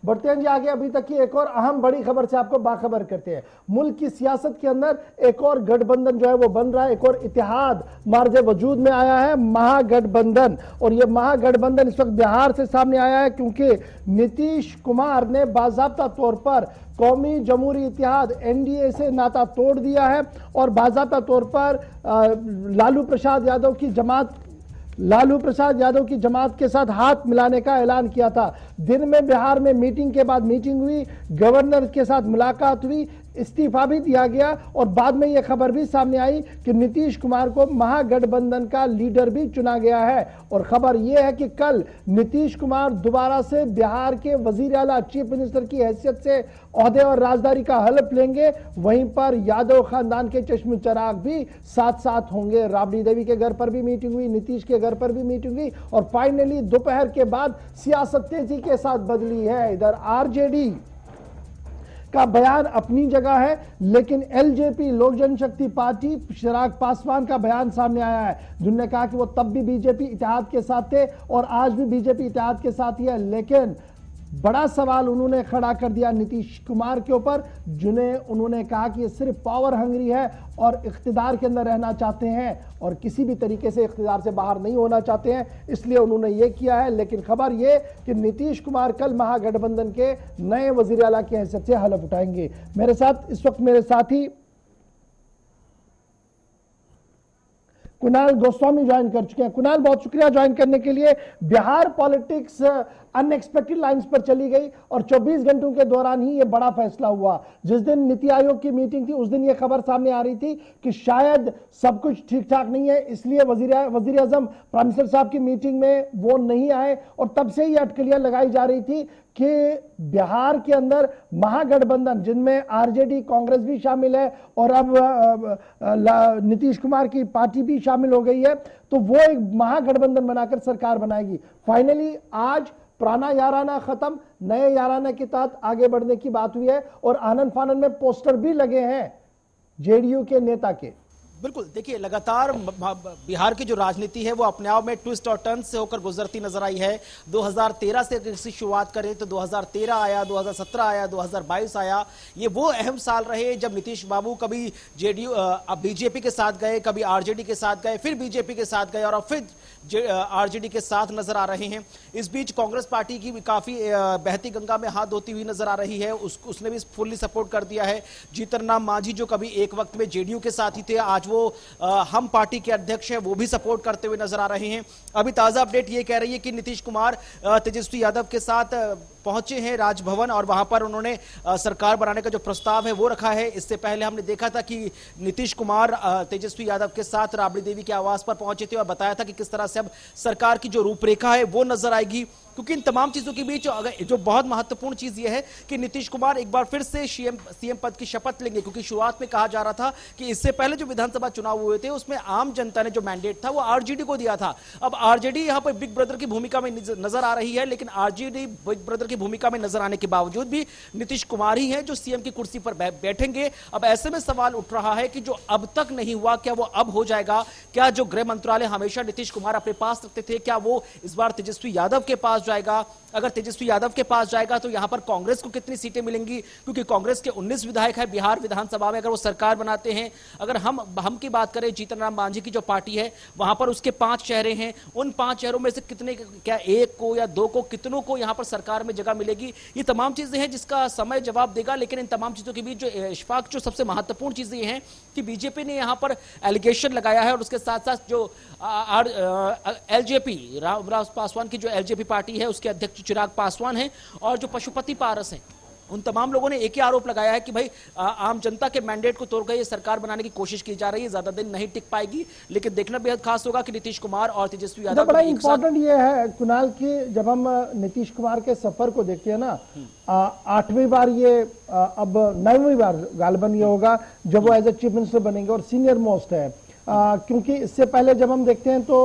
बढ़ते हैं जी आगे। अभी तक की एक और अहम बड़ी खबर से आपको बाखबर करते हैं। मुल्क की सियासत के अंदर एक और गठबंधन जो है वो बन रहा है, एक और इतिहाद मार्ज वजूद में आया है, महागठबंधन। और ये महागठबंधन इस वक्त बिहार से सामने आया है क्योंकि नीतीश कुमार ने बाज़ाब्ता तौर पर कौमी जमहूरी इतिहाद एनडीए से नाता तोड़ दिया है और बाज़ाब्ता तौर पर लालू प्रसाद यादव की जमात के साथ हाथ मिलाने का ऐलान किया था। दिन में बिहार में मीटिंग के बाद मीटिंग हुई, गवर्नर के साथ मुलाकात हुई, इस्तीफा भी दिया गया और बाद में यह खबर भी सामने आई कि नीतीश कुमार को महागठबंधन का लीडर भी चुना गया है। और खबर यह है कि कल नीतीश कुमार दोबारा से बिहार के वजीर आला चीफ मिनिस्टर की हैसियत से ओहदे और राजदारी का हलफ लेंगे। वहीं पर यादव खानदान के चश्मे चिराग भी साथ साथ होंगे। राबड़ी देवी के घर पर भी मीटिंग हुई, नीतीश के घर पर भी मीटिंग हुई और फाइनली दोपहर के बाद सियासत तेजी के साथ बदली है। इधर आरजेडी का बयान अपनी जगह है, लेकिन एलजेपी लोक जनशक्ति पार्टी चिराग पासवान का बयान सामने आया है, जिन्होंने कहा कि वो तब भी बीजेपी इत्तेहाद के साथ थे और आज भी बीजेपी इत्तेहाद के साथ ही है। लेकिन बड़ा सवाल उन्होंने खड़ा कर दिया नीतीश कुमार के ऊपर, जिन्हें उन्होंने कहा कि ये सिर्फ पावर हंग्री है और इख्तिदार के अंदर रहना चाहते हैं और किसी भी तरीके से इख्तिदार से बाहर नहीं होना चाहते हैं, इसलिए उन्होंने ये किया है। लेकिन खबर ये कि नीतीश कुमार कल महागठबंधन के नए वजीर आला की हैसियत से हलफ उठाएंगे। मेरे साथ इस वक्त मेरे साथी कुणाल गोस्वामी ज्वाइन कर चुके हैं। कुणाल, बहुत शुक्रिया ज्वाइन करने के लिए। बिहार पॉलिटिक्स अनएक्सपेक्टेड लाइंस पर चली गई और 24 घंटों के दौरान ही यह बड़ा फैसला हुआ। जिस दिन नीति आयोग की मीटिंग थी उस दिन यह खबर सामने आ रही थी कि शायद सब कुछ ठीक ठाक नहीं है, इसलिए वजीर आजम प्राइम मिनिस्टर साहब की मीटिंग में वो नहीं आए और तब से ही अटकलियां लगाई जा रही थी कि बिहार के अंदर महागठबंधन, जिनमें आरजेडी कांग्रेस भी शामिल है और अब नीतीश कुमार की पार्टी भी शामिल हो गई है, तो वो एक महागठबंधन बनाकर सरकार बनाएगी। फाइनली आज पुराना याराना खत्म, नए याराना के तहत आगे बढ़ने की बात हुई है और आनन फानन में पोस्टर भी लगे हैं जेडीयू के नेता के। बिल्कुल, देखिए लगातार बिहार की जो राजनीति है वो अपने आप में ट्विस्ट और टर्न से होकर गुजरती नजर आई है। 2013 से अगर इसकी शुरुआत करें तो 2013 आया, 2017 आया, 2022 आया। ये वो अहम साल रहे जब नीतीश बाबू कभी जेडीयू बीजेपी के साथ गए, कभी आरजेडी के साथ गए, फिर बीजेपी के साथ गए और अब फिर आरजेडी के साथ नजर आ रहे हैं। इस बीच कांग्रेस पार्टी की काफी बहती गंगा में हाथ धोती हुई नजर आ रही है, उसने भी फुल्ली सपोर्ट कर दिया है। जीतन राम मांझी जो कभी एक वक्त में जेडीयू के साथ ही थे, आज वो हम पार्टी के अध्यक्ष हैं, वो भी सपोर्ट करते हुए नजर आ रहे हैं। अभी ताजा अपडेट ये कह रही है कि नीतीश कुमार तेजस्वी यादव के साथ पहुंचे हैं राजभवन और वहां पर उन्होंने सरकार बनाने का जो प्रस्ताव है वो रखा है। इससे पहले हमने देखा था कि नीतीश कुमार तेजस्वी यादव के साथ राबड़ी देवी के आवास पर पहुंचे थे और बताया था कि किस तरह से अब सरकार की जो रूपरेखा है वो नजर आएगी। क्योंकि इन तमाम चीजों के बीच जो बहुत महत्वपूर्ण चीज यह है कि नीतीश कुमार एक बार फिर से सीएम पद की शपथ लेंगे, क्योंकि शुरुआत में कहा जा रहा था कि इससे पहले जो विधानसभा चुनाव हुए थे उसमें आम जनता ने जो मैंडेट था वो आरजेडी को दिया था। अब आरजेडी यहां पर बिग ब्रदर की भूमिका में नजर आ रही है, लेकिन आरजेडी बिग ब्रदर की भूमिका में नजर आने के बावजूद भी नीतीश कुमार ही हैं जो सीएम की कुर्सी पर बैठेंगे। अब ऐसे में सवाल उठ रहा है कि जो अब तक नहीं हुआ क्या वो अब हो जाएगा? क्या जो गृह मंत्रालय हमेशा नीतीश कुमार अपने पास रखते थे क्या वो इस बार तेजस्वी यादव के पास जाएगा? अगर तेजस्वी यादव के पास जाएगा तो यहां पर कांग्रेस को कितनी सीटें मिलेंगी? क्योंकि कांग्रेस के 19 विधायक है बिहार विधानसभा में, अगर वो सरकार बनाते हैं। अगर हम की बात करें जीतन राम मांझी की जो पार्टी है वहां पर उसके 5 चेहरे हैं, उन 5 चेहरों में से कितने, क्या 1 को या 2 को, कितनों को यहां पर सरकार में जगह मिलेगी? ये तमाम चीजें हैं जिसका समय जवाब देगा। लेकिन इन तमाम चीजों के बीच जो इशफाक, जो सबसे महत्वपूर्ण चीजें हैं कि बीजेपी ने यहां पर एलिगेशन लगाया है और उसके साथ साथ जो एलजेपी रामविलास पासवान की जो एलजेपी पार्टी है उसके अध्यक्ष चिराग पासवान हैं और जो पशुपति पारस हैं, उन तमाम लोगों ने एक ही आरोप लगाया है कि भाई आम जनता के मैंडेट को तोड़कर ये सरकार बनाने की कोशिश की जा रही है, ज्यादा दिन नहीं टिक पाएगी। लेकिन देखना बेहद खास होगा कि नीतीश कुमार और तेजस्वी यादव। बड़ा इंपॉर्टेंट ये है कुणाल की जब हम नीतीश कुमार के सफर को देखते हैं ना, 8वीं बार ये अब 9वीं बार गालिबन ये होगा जब वो एज ए चीफ मिनिस्टर बनेंगे और सीनियर मोस्ट है। क्योंकि इससे पहले जब हम देखते हैं तो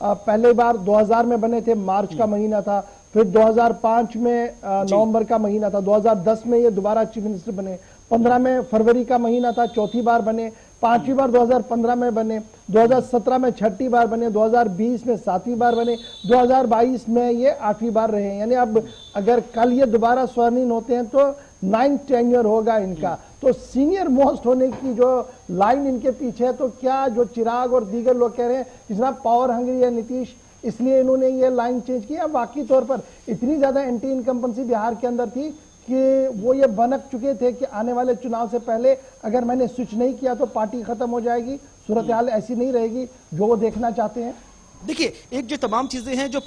पहले बार 2000 में बने थे, मार्च का महीना था, फिर 2005 में नवंबर का महीना था, 2010 में ये दोबारा चीफ मिनिस्टर बने, 15 में फरवरी का महीना था, चौथी बार बने, 5वीं बार 2015 में बने, 2017 में 6ठी बार बने, 2020 में 7वीं बार बने, 2022 में ये 8वीं बार रहे हैं। यानी अब अगर कल ये दोबारा स्वर्णिम होते हैं तो 9th टेन्योर होगा इनका। तो सीनियर मोस्ट होने की जो लाइन इनके पीछे है, तो क्या जो चिराग और दीगर लोग कह रहे हैं इतना पावर हंग्री है नीतीश, इसलिए इन्होंने ये लाइन चेंज किया? वाकई तौर पर इतनी ज्यादा एंटी इनकम्बेंसी बिहार के अंदर थी कि वो ये भनक चुके थे कि आने वाले चुनाव से पहले अगर मैंने स्विच नहीं किया तो पार्टी खत्म हो जाएगी, सूरत हाल ऐसी नहीं रहेगी जो वो देखना चाहते हैं। देखिए, एक जो तमाम चीजें हैं जो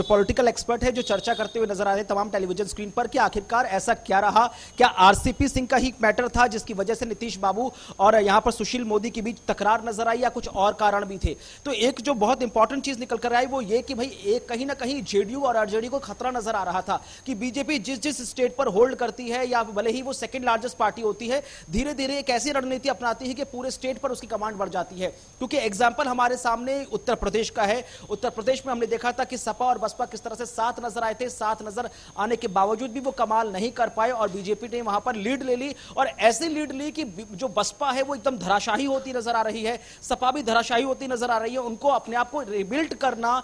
पॉलिटिकल एक्सपर्ट है जो चर्चा करते हुए नजर आ रहे हैं तमाम टेलीविजन स्क्रीन पर कि आखिरकार ऐसा क्या रहा, क्या आरसीपी सिंह का ही मैटर था जिसकी वजह से नीतीश बाबू और यहां पर सुशील मोदी के बीच तकरार नजर आई, या कुछ और कारण भी थे? तो एक जो बहुत इंपॉर्टेंट चीज निकल कर आई वो ये कि भाई एक कहीं ना कहीं जेडीयू और आरजेडी को खतरा नजर आ रहा था कि बीजेपी जिस जिस स्टेट पर होल्ड करती है या भले ही वो सेकेंड लार्जेस्ट पार्टी होती है, धीरे धीरे एक ऐसी रणनीति अपनाती है कि पूरे स्टेट पर उसकी कमांड बढ़ जाती है। क्योंकि एग्जाम्पल हमारे सामने उत्तर प्रदेश का है। उत्तर प्रदेश में हमने देखा था कि सपा और बसपा किस तरह से साथ नजर आए थे, साथ नजर आने के बावजूद भी वो कमाल नहीं कर पाए और बीजेपी ने वहां पर लीड ले ली, और ऐसी लीड ली कि जो बसपा है वो एकदम धराशाही होती नजर आ रही है, सपा भी धराशाही होती नजर आ रही है। उनको अपने आप को रिबिल्ड करना,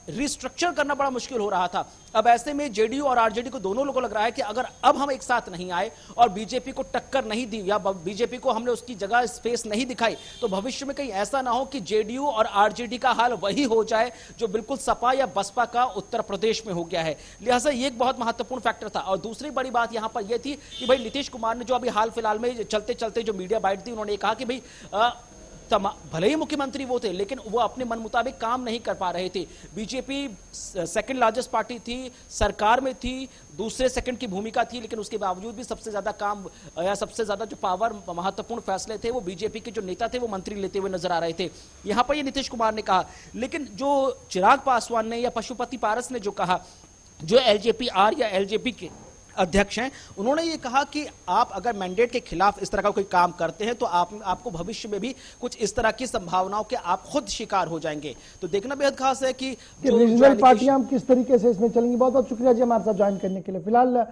रिस्ट्रक्चर करना बड़ा मुश्किल हो रहा था। अब ऐसे में जेडीयू और आरजेडी को दोनों लोगों को लग रहा है कि अगर अब हम एक साथ नहीं आए और बीजेपी को टक्कर नहीं दी या बीजेपी को हमने उसकी जगह स्पेस नहीं दिखाई, तो भविष्य में कहीं ऐसा ना हो कि जेडीयू और आरजेडी का हाल वही हो जाए जो बिल्कुल सपा या बसपा का उत्तर प्रदेश में हो गया है। लिहाजा ये एक बहुत महत्वपूर्ण फैक्टर था। और दूसरी बड़ी बात यहां पर यह थी कि भाई नीतीश कुमार ने जो अभी हाल फिलहाल में चलते चलते जो मीडिया बाइट दी, उन्होंने कहा कि भाई भले ही मुख्यमंत्री वो थे लेकिन वो अपने मन मुताबिक काम नहीं कर पा रहे थे। बीजेपी सेकंड लार्जेस्ट पार्टी थी, सरकार में थी, दूसरे सेकंड की भूमिका थी, लेकिन उसके बावजूद भी सबसे ज्यादा काम या सबसे ज्यादा जो पावर, महत्वपूर्ण फैसले थे वो बीजेपी के जो नेता थे वो मंत्री लेते हुए नजर आ रहे थे। यहां पर ये नीतीश कुमार ने कहा। लेकिन जो चिराग पासवान ने या पशुपति पारस ने जो कहा, जो एलजेपी आर या एलजेपी के अध्यक्ष हैं, उन्होंने ये कहा कि आप अगर मैंडेट के खिलाफ इस तरह का कोई काम करते हैं तो आपको भविष्य में भी कुछ इस तरह की संभावनाओं के आप खुद शिकार हो जाएंगे। तो देखना बेहद खास है कि रीजनल पार्टियां किस तरीके से इसमें चलेंगी। बहुत बहुत शुक्रिया जी हमारे साथ ज्वाइन करने के लिए। फिलहाल